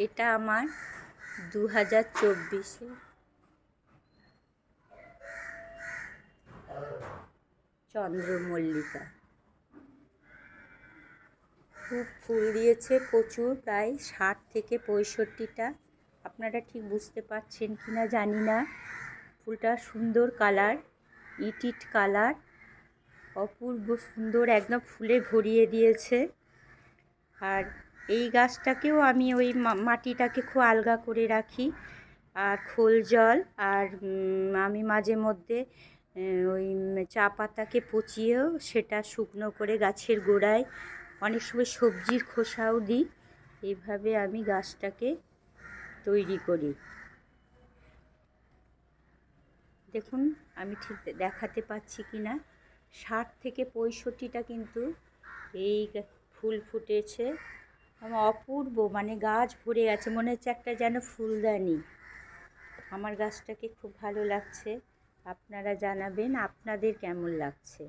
এটা আমার 2024-এ চন্দ্রমল্লিকা। খুব ফুল দিয়েছে প্রচুর, প্রায় 60 থেকে 65টা। আপনারা ঠিক বুঝতে পারছেন কি না জানি না। ফুলটা সুন্দর কালার, ইট কালার, অপূর্ব সুন্দর, একদম ফুলে ভরিয়ে দিয়েছে। আর এই গাছটাকেও আমি ওই মাটিটাকে খুব আলগা করে রাখি, আর খোল জল, আর আমি মাঝে মধ্যে ওই চা পাতাকে পচিয়েও সেটা শুকনো করে গাছের গোড়ায়, অনেক সময় সবজির খোসাও দিই। এইভাবে আমি গাছটাকে তৈরি করি। দেখুন আমি ঠিক দেখাতে পাচ্ছি কি না, 60 থেকে 65টা কিন্তু এই ফুল ফুটেছে। আমার অপূর্ব, মানে গাছ ভরে গেছে, মনে হচ্ছে একটা যেন ফুলদানি। আমার গাছটাকে খুব ভালো লাগছে। আপনারা জানাবেন আপনাদের কেমন লাগছে।